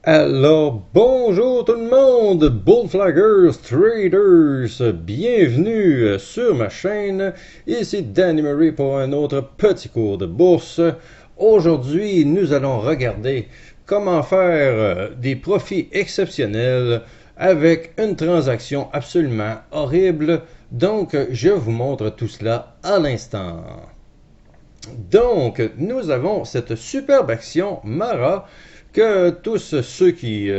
Alors, bonjour tout le monde, Bullflaggers Traders, bienvenue sur ma chaîne, ici Danny Murray pour un autre petit cours de bourse. Aujourd'hui, nous allons regarder comment faire des profits exceptionnels avec une transaction absolument horrible. Donc, je vous montre tout cela à l'instant. Donc, nous avons cette superbe action Mara que tous ceux qui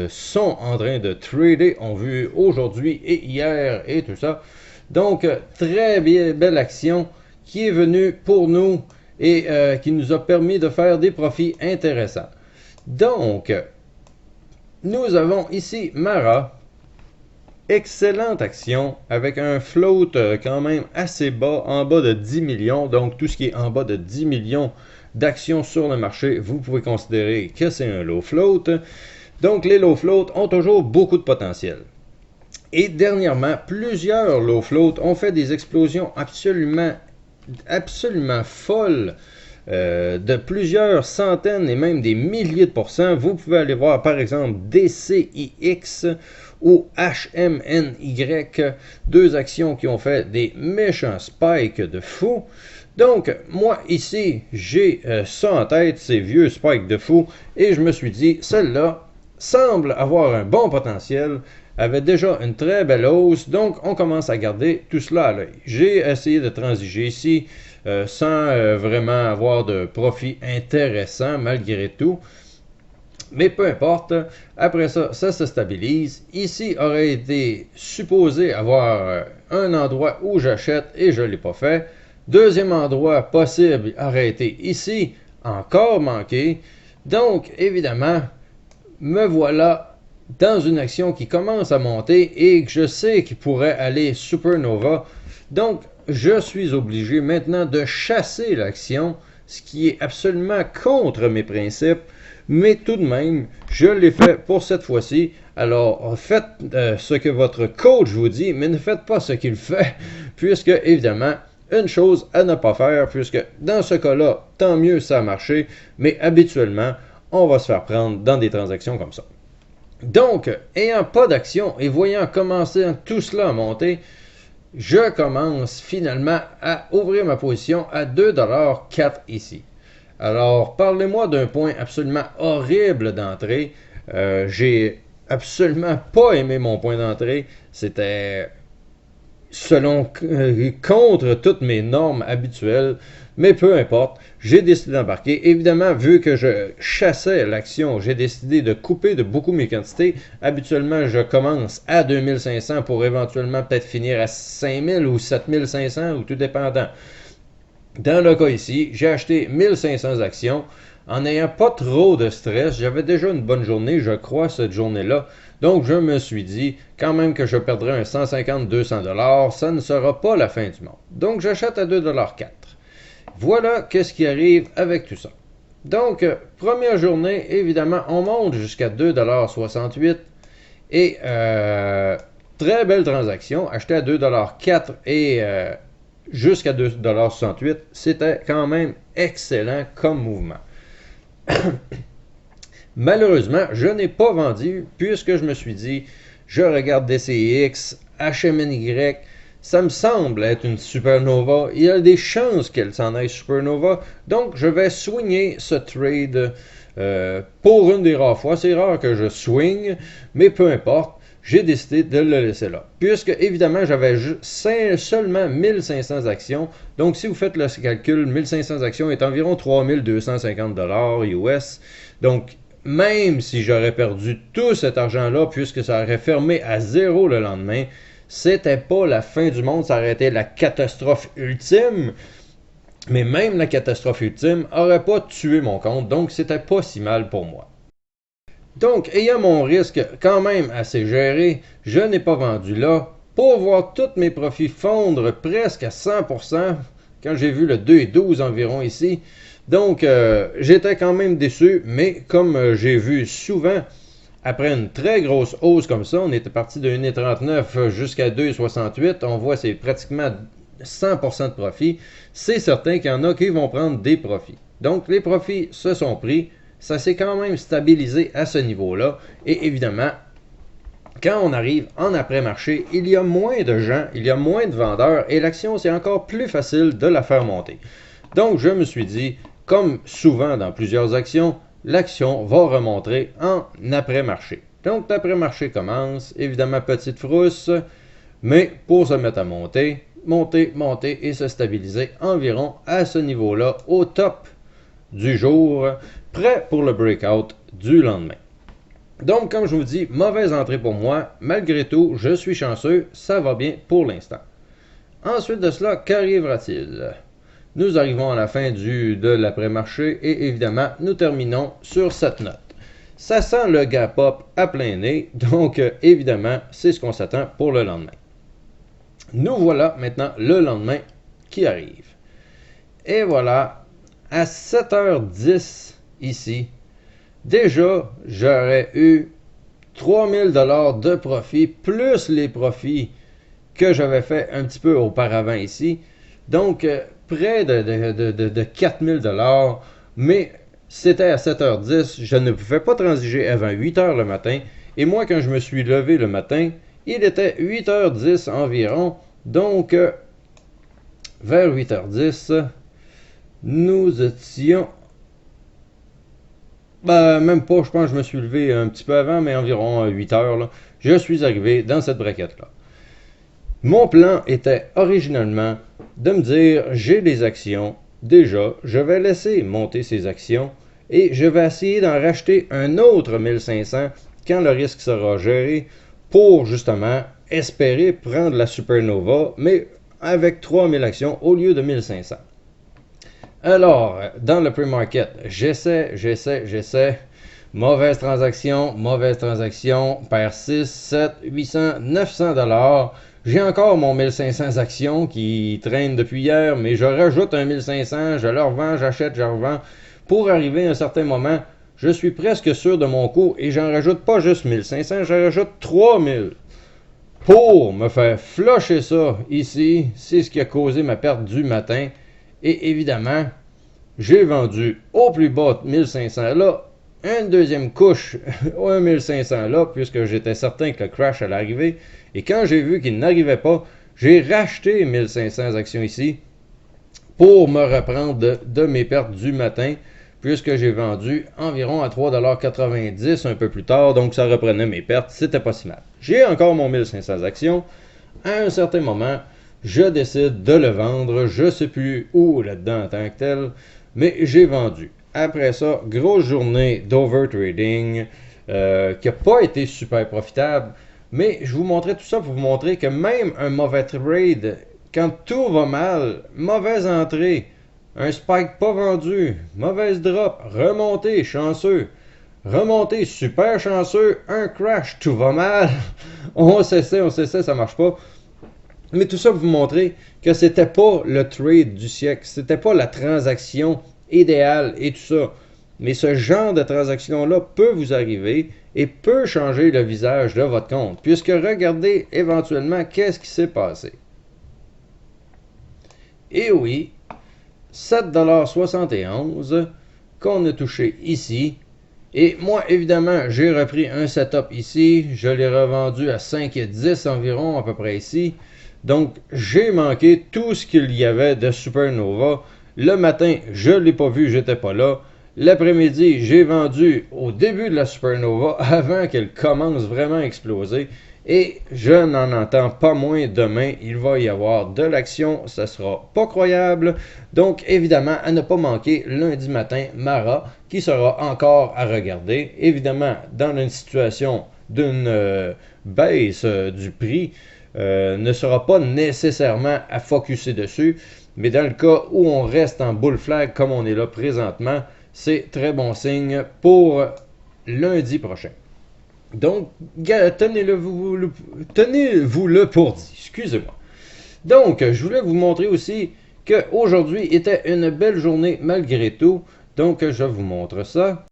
sont en train de trader ont vu aujourd'hui et hier et tout ça. Donc, très bien, belle action qui est venue pour nous et qui nous a permis de faire des profits intéressants. Donc, nous avons ici Mara. Excellente action avec un float quand même assez bas, en bas de 10 millions. Donc tout ce qui est en bas de 10 millions d'actions sur le marché, vous pouvez considérer que c'est un low float. Donc les low float ont toujours beaucoup de potentiel. Et dernièrement, plusieurs low float ont fait des explosions absolument folles. De plusieurs centaines et même des milliers de pourcents. Vous pouvez aller voir par exemple DCIX ou HMNY, deux actions qui ont fait des méchants spikes de fou. Donc moi ici j'ai ça en tête, ces vieux spikes de fou, et je me suis dit celle-là semble avoir un bon potentiel, avait déjà une très belle hausse, donc on commence à garder tout cela à l'œil. J'ai essayé de transiger ici sans vraiment avoir de profit intéressant malgré tout. Mais peu importe, après ça, ça se stabilise. Ici aurait été supposé avoir un endroit où j'achète et je ne l'ai pas fait. Deuxième endroit possible aurait été ici, encore manqué. Donc, évidemment, me voilà dans une action qui commence à monter et que je sais qu'il pourrait aller supernova. Donc, je suis obligé maintenant de chasser l'action, ce qui est absolument contre mes principes. Mais tout de même, je l'ai fait pour cette fois-ci. Alors, faites ce que votre coach vous dit, mais ne faites pas ce qu'il fait, puisque, évidemment, une chose à ne pas faire, puisque dans ce cas-là, tant mieux ça a marché, mais habituellement, on va se faire prendre dans des transactions comme ça. Donc, ayant pas d'action et voyant commencer tout cela à monter, je commence finalement à ouvrir ma position à 2,04$ ici. Alors, parlez-moi d'un point absolument horrible d'entrée. J'ai absolument pas aimé mon point d'entrée. C'était contre toutes mes normes habituelles. Mais peu importe, j'ai décidé d'embarquer. Évidemment, vu que je chassais l'action, j'ai décidé de couper de beaucoup mes quantités. Habituellement, je commence à 2500 pour éventuellement peut-être finir à 5000 ou 7500 ou tout dépendant. Dans le cas ici, j'ai acheté 1500 actions en n'ayant pas trop de stress. J'avais déjà une bonne journée, je crois, cette journée-là. Donc, je me suis dit, quand même que je perdrais un 150-200$, ça ne sera pas la fin du monde. Donc, j'achète à 2,04$. Voilà qu'est-ce qui arrive avec tout ça. Donc, première journée, évidemment, on monte jusqu'à 2,68$ et très belle transaction, acheté à 2,04$ et jusqu'à 2,68$, c'était quand même excellent comme mouvement. Malheureusement, je n'ai pas vendu puisque je me suis dit, je regarde DCX, HMNY, ça me semble être une supernova. Il y a des chances qu'elle s'en aille supernova. Donc, je vais swinger ce trade pour une des rares fois. C'est rare que je swing, mais peu importe. J'ai décidé de le laisser là. Puisque, évidemment, j'avais seulement 1500 actions. Donc, si vous faites le calcul, 1500 actions est environ 3250$ US. Donc, même si j'aurais perdu tout cet argent-là, puisque ça aurait fermé à zéro le lendemain, c'était pas la fin du monde, ça aurait été la catastrophe ultime. Mais même la catastrophe ultime n'aurait pas tué mon compte, donc c'était pas si mal pour moi. Donc, ayant mon risque quand même assez géré, je n'ai pas vendu là pour voir tous mes profits fondre presque à 100% quand j'ai vu le 2,12 environ ici. Donc, j'étais quand même déçu, mais comme j'ai vu souvent, après une très grosse hausse comme ça, on était parti de 1,39 jusqu'à 2,68, on voit c'est pratiquement 100% de profit. C'est certain qu'il y en a qui vont prendre des profits. Donc, les profits se sont pris. ça s'est quand même stabilisé à ce niveau-là. Et évidemment, quand on arrive en après-marché, il y a moins de gens, il y a moins de vendeurs et l'action, c'est encore plus facile de la faire monter. Donc, je me suis dit, comme souvent dans plusieurs actions, l'action va remonter en après-marché. Donc, l'après-marché commence, évidemment, petite frousse, mais pour se mettre à monter, monter et se stabiliser environ à ce niveau-là, au top du jour, prêt pour le breakout du lendemain. Donc, comme je vous dis, mauvaise entrée pour moi. Malgré tout, je suis chanceux. Ça va bien pour l'instant. Ensuite de cela, qu'arrivera-t-il? Nous arrivons à la fin de l'après-marché et évidemment, nous terminons sur cette note. Ça sent le gap up à plein nez. Donc, évidemment, c'est ce qu'on s'attend pour le lendemain. Nous voilà maintenant le lendemain qui arrive. Et voilà, à 7h10 ici, déjà, j'aurais eu 3000 $ de profit, plus les profits que j'avais fait un petit peu auparavant ici. Donc, près de 4000 $. Mais c'était à 7h10, je ne pouvais pas transiger avant 8h le matin. Et moi, quand je me suis levé le matin, il était 8h10 environ. Donc, vers 8h10, nous étions... même pas, je pense que je me suis levé un petit peu avant, mais environ 8 heures, là, je suis arrivé dans cette braquette-là. Mon plan était originalement de me dire, j'ai des actions, déjà, je vais laisser monter ces actions et je vais essayer d'en racheter un autre 1500 quand le risque sera géré pour justement espérer prendre la supernova, mais avec 3000 actions au lieu de 1500. Alors, dans le pre-market, j'essaie. Mauvaise transaction, perd 6, 7, 800, 900 $. J'ai encore mon 1500 actions qui traînent depuis hier, mais je rajoute un 1500, je le revends, j'achète, je revends. Pour arriver à un certain moment, je suis presque sûr de mon coût et j'en rajoute pas juste 1500, j'en rajoute 3000. Pour me faire flusher ça ici, c'est ce qui a causé ma perte du matin. Et évidemment, j'ai vendu au plus bas 1500 là, une deuxième couche au 1500 là, puisque j'étais certain que le crash allait arriver. Et quand j'ai vu qu'il n'arrivait pas, j'ai racheté 1500 actions ici pour me reprendre de mes pertes du matin, puisque j'ai vendu environ à 3,90 $ un peu plus tard, donc ça reprenait mes pertes, c'était pas si mal. J'ai encore mon 1500 actions. À un certain moment, je décide de le vendre, je ne sais plus où là-dedans en tant que tel, mais j'ai vendu. Après ça, grosse journée d'overtrading qui n'a pas été super profitable, mais je vous montrais tout ça pour vous montrer que même un mauvais trade, quand tout va mal, mauvaise entrée, un spike pas vendu, mauvaise drop, remontée, chanceux, remontée, super chanceux, un crash, tout va mal, on s'essaie, ça marche pas. Mais tout ça pour vous montrer que c'était pas le trade du siècle, c'était pas la transaction idéale et tout ça. Mais ce genre de transaction-là peut vous arriver et peut changer le visage de votre compte. Puisque regardez éventuellement qu'est-ce qui s'est passé. Et oui, 7,71 $ qu'on a touché ici. Et moi, évidemment, j'ai repris un setup ici. Je l'ai revendu à 5,10 environ, à peu près ici. Donc, j'ai manqué tout ce qu'il y avait de supernova. Le matin, je ne l'ai pas vu, j'étais pas là. L'après-midi, j'ai vendu au début de la supernova avant qu'elle commence vraiment à exploser. Et je n'en entends pas moins demain. Il va y avoir de l'action, ça sera pas croyable. Donc, évidemment, à ne pas manquer lundi matin, Mara, qui sera encore à regarder. Évidemment, dans une situation d'une baisse du prix, ne sera pas nécessairement à focusser dessus, mais dans le cas où on reste en bull flag comme on est là présentement, c'est très bon signe pour lundi prochain. Donc, tenez-vous le pour dit, excusez-moi. Donc, je voulais vous montrer aussi qu'aujourd'hui était une belle journée malgré tout, donc je vous montre ça.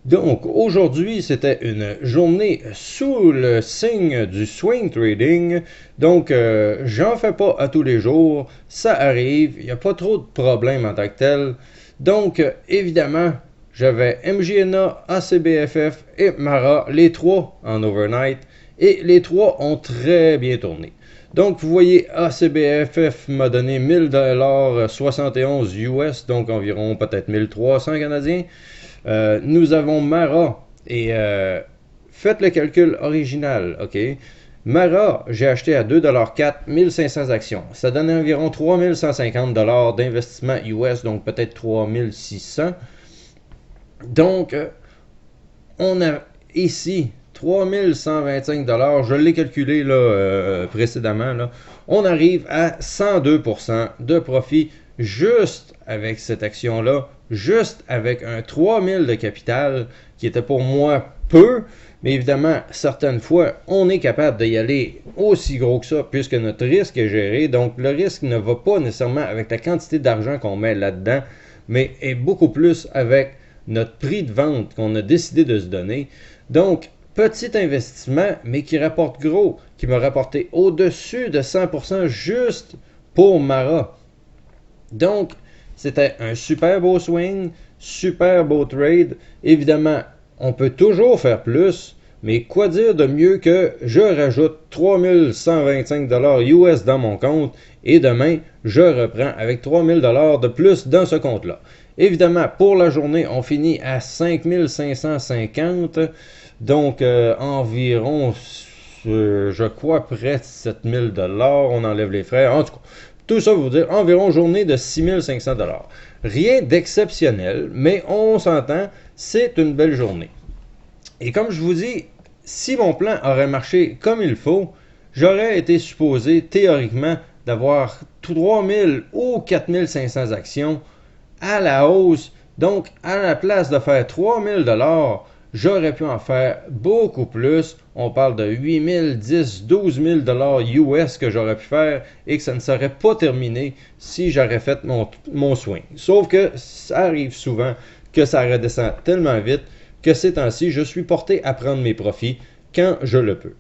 Donc, aujourd'hui, c'était une journée sous le signe du swing trading. Donc, j'en fais pas à tous les jours. Ça arrive. Il n'y a pas trop de problèmes en tant que tel. Donc, évidemment, j'avais MJNA, ACBFF et Mara, les trois en overnight, et les trois ont très bien tourné. Donc, vous voyez, ACBFF m'a donné 1000$ US, donc environ peut-être 1300 canadiens. Nous avons Mara, et faites le calcul original, ok? Mara, j'ai acheté à 2,04$, 1500 actions. Ça donne environ 3150$ d'investissement US, donc peut-être 3600$. Donc, on a ici 3125$, je l'ai calculé là, précédemment, là. On arrive à 102% de profit juste avec cette action-là, juste avec un 3000 de capital, qui était pour moi peu, mais évidemment, certaines fois, on est capable d'y aller aussi gros que ça, puisque notre risque est géré. Donc, le risque ne va pas nécessairement avec la quantité d'argent qu'on met là-dedans, mais est beaucoup plus avec notre prix de vente qu'on a décidé de se donner. Donc, petit investissement, mais qui rapporte gros, qui m'a rapporté au-dessus de 100% juste pour Mara. Donc, c'était un super beau swing, super beau trade. Évidemment, on peut toujours faire plus, mais quoi dire de mieux que je rajoute 3125$ US dans mon compte et demain, je reprends avec 3000$ de plus dans ce compte-là. Évidemment, pour la journée, on finit à 5550, donc environ, je crois, près de 7000$. On enlève les frais. En tout cas, tout ça veut dire environ journée de 6500$. Rien d'exceptionnel, mais on s'entend, c'est une belle journée. Et comme je vous dis, si mon plan aurait marché comme il faut, j'aurais été supposé théoriquement d'avoir 3000 ou 4500 actions à la hausse. Donc, à la place de faire 3000$, j'aurais pu en faire beaucoup plus. On parle de 8000, 10, 12 000$ US que j'aurais pu faire et que ça ne serait pas terminé si j'aurais fait mon swing. Sauf que ça arrive souvent que ça redescend tellement vite que ces temps-ci, je suis porté à prendre mes profits quand je le peux.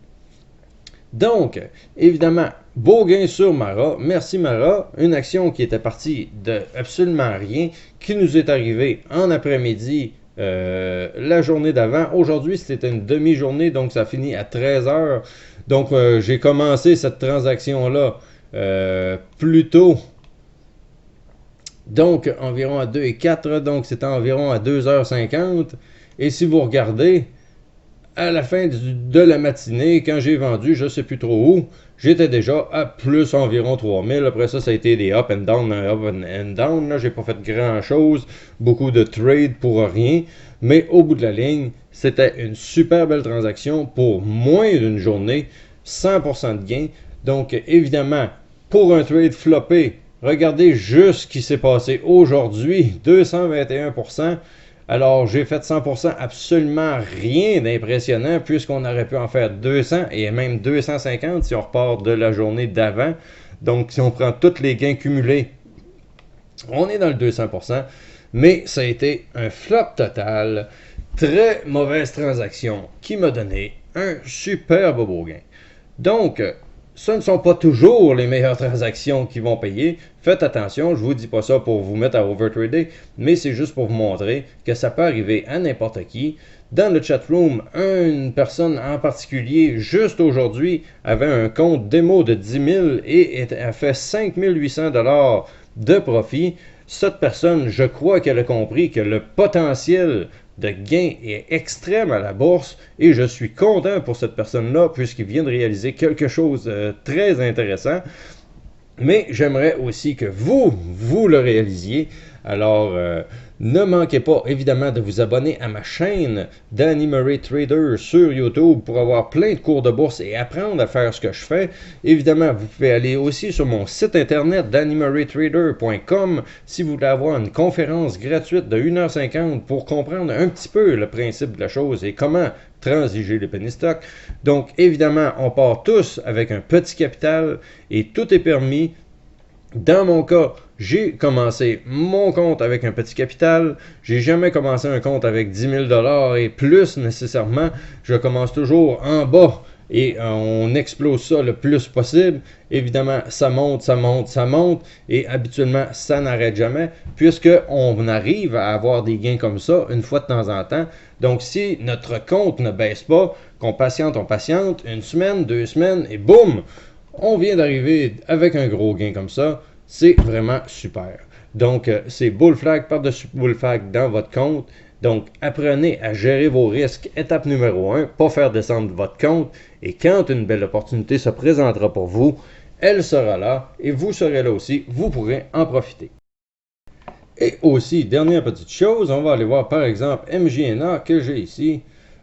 Donc, évidemment, beau gain sur Mara. Merci Mara. Une action qui était partie de absolument rien, qui nous est arrivée en après-midi la journée d'avant. Aujourd'hui, c'était une demi-journée, donc ça finit à 13h. Donc, j'ai commencé cette transaction-là plus tôt. Donc, environ à 2h04, donc c'était environ à 2h50. Et si vous regardez, à la fin de la matinée, quand j'ai vendu, je ne sais plus trop où, j'étais déjà à plus environ 3000. Après ça, ça a été des up and down, Là, j'ai pas fait grand-chose, beaucoup de trades pour rien. Mais au bout de la ligne, c'était une super belle transaction pour moins d'une journée, 100% de gain. Donc, évidemment, pour un trade floppé, regardez juste ce qui s'est passé aujourd'hui, 221%. Alors, j'ai fait 100%, absolument rien d'impressionnant puisqu'on aurait pu en faire 200 et même 250 si on repart de la journée d'avant. Donc, si on prend tous les gains cumulés, on est dans le 200%. Mais ça a été un flop total. Très mauvaise transaction qui m'a donné un superbe beau gain. Donc, ce ne sont pas toujours les meilleures transactions qui vont payer. Faites attention, je ne vous dis pas ça pour vous mettre à overtrader, mais c'est juste pour vous montrer que ça peut arriver à n'importe qui. Dans le chatroom, une personne en particulier, juste aujourd'hui, avait un compte démo de 10 000 et a fait 5800$ de profit. Cette personne, je crois qu'elle a compris que le potentiel de gain est extrême à la bourse et je suis content pour cette personne-là puisqu'il vient de réaliser quelque chose de très intéressant. Mais j'aimerais aussi que vous le réalisiez. Alors, ne manquez pas évidemment de vous abonner à ma chaîne Danny Murray Trader sur YouTube pour avoir plein de cours de bourse et apprendre à faire ce que je fais. Évidemment, vous pouvez aller aussi sur mon site internet dannymurraytrader.com si vous voulez avoir une conférence gratuite de 1h50 pour comprendre un petit peu le principe de la chose et comment transiger les penny stocks. Donc, évidemment, on part tous avec un petit capital et tout est permis. Dans mon cas, j'ai commencé mon compte avec un petit capital. J'ai jamais commencé un compte avec 10 000$ et plus nécessairement. Je commence toujours en bas et on explose ça le plus possible. Évidemment, ça monte, ça monte, ça monte, et habituellement, ça n'arrête jamais, puisqu'on arrive à avoir des gains comme ça une fois de temps en temps. Donc, si notre compte ne baisse pas, qu'on patiente, on patiente, une semaine, 2 semaines, et boum, on vient d'arriver avec un gros gain comme ça. C'est vraiment super. Donc, c'est bull flag par-dessus bull flag dans votre compte. Donc, apprenez à gérer vos risques. Étape numéro 1, pas faire descendre votre compte. Et quand une belle opportunité se présentera pour vous, elle sera là et vous serez là aussi. Vous pourrez en profiter. Et aussi, dernière petite chose, on va aller voir par exemple MJNA que j'ai ici.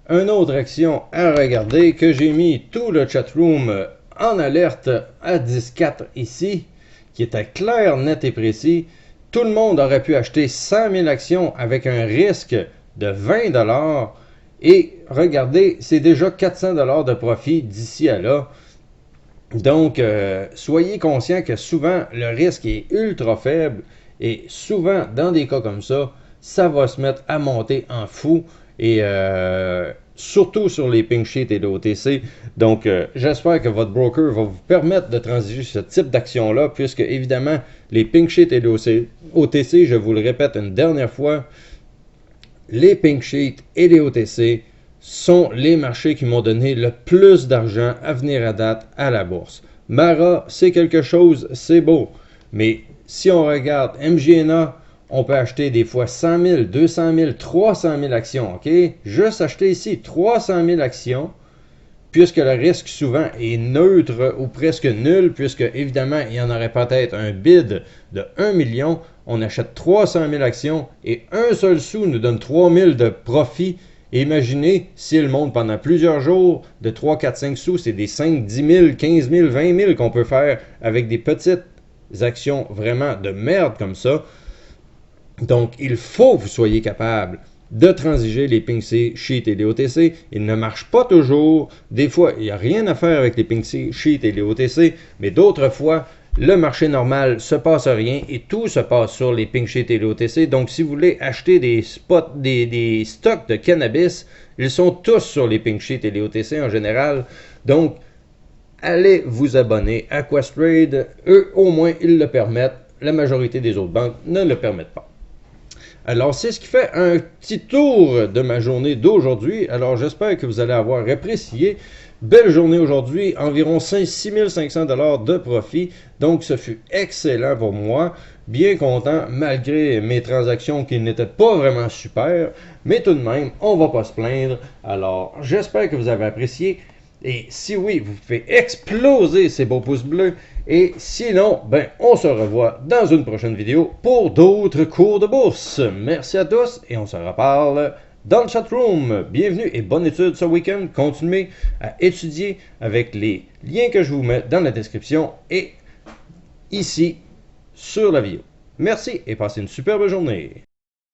Une autre action à regarder que j'ai mis tout le chatroom en alerte à 10-4 ici, qui était clair, net et précis. Tout le monde aurait pu acheter 100 000 actions avec un risque de 20 $. Et regardez, c'est déjà 400 $ de profit d'ici à là. Donc, soyez conscient que souvent, le risque est ultra faible. Et souvent, dans des cas comme ça, ça va se mettre à monter en fou. Et surtout sur les pink sheets et les OTC. Donc, j'espère que votre broker va vous permettre de transiger ce type d'action-là, puisque évidemment, les pink sheets et les OTC, je vous le répète une dernière fois, les pink sheets et les OTC sont les marchés qui m'ont donné le plus d'argent à venir à date à la bourse. Mara, c'est quelque chose, c'est beau. Mais si on regarde MJNA, on peut acheter des fois 100 000, 200 000, 300 000 actions, ok? Juste acheter ici 300 000 actions, puisque le risque souvent est neutre ou presque nul, puisque évidemment, il y en aurait peut-être un bid de 1 million, on achète 300 000 actions et un seul sou nous donne 3 000 de profit. Et imaginez s'il monte pendant plusieurs jours de 3, 4, 5 sous, c'est des 5, 10 000, 15 000, 20 000 qu'on peut faire avec des petites actions vraiment de merde comme ça. Donc, il faut que vous soyez capable de transiger les pink sheets et les OTC. Ils ne marchent pas toujours. Des fois, il n'y a rien à faire avec les pink sheets et les OTC, mais d'autres fois, le marché normal se passe rien et tout se passe sur les pink sheets et les OTC. Donc, si vous voulez acheter des spots, des stocks de cannabis, ils sont tous sur les pink sheets et les OTC en général. Donc, allez vous abonner à Questrade. Eux, au moins, ils le permettent. La majorité des autres banques ne le permettent pas. Alors, c'est ce qui fait un petit tour de ma journée d'aujourd'hui. Alors, j'espère que vous allez avoir apprécié. Belle journée aujourd'hui, environ 6 500 $ de profit. Donc, ce fut excellent pour moi. Bien content, malgré mes transactions qui n'étaient pas vraiment super. Mais tout de même, on ne va pas se plaindre. Alors, j'espère que vous avez apprécié. Et si oui, vous pouvez exploser ces beaux pouces bleus. Et sinon, ben, on se revoit dans une prochaine vidéo pour d'autres cours de bourse. Merci à tous et on se reparle dans le chatroom. Bienvenue et bonne étude ce week-end. Continuez à étudier avec les liens que je vous mets dans la description et ici sur la vidéo. Merci et passez une superbe journée.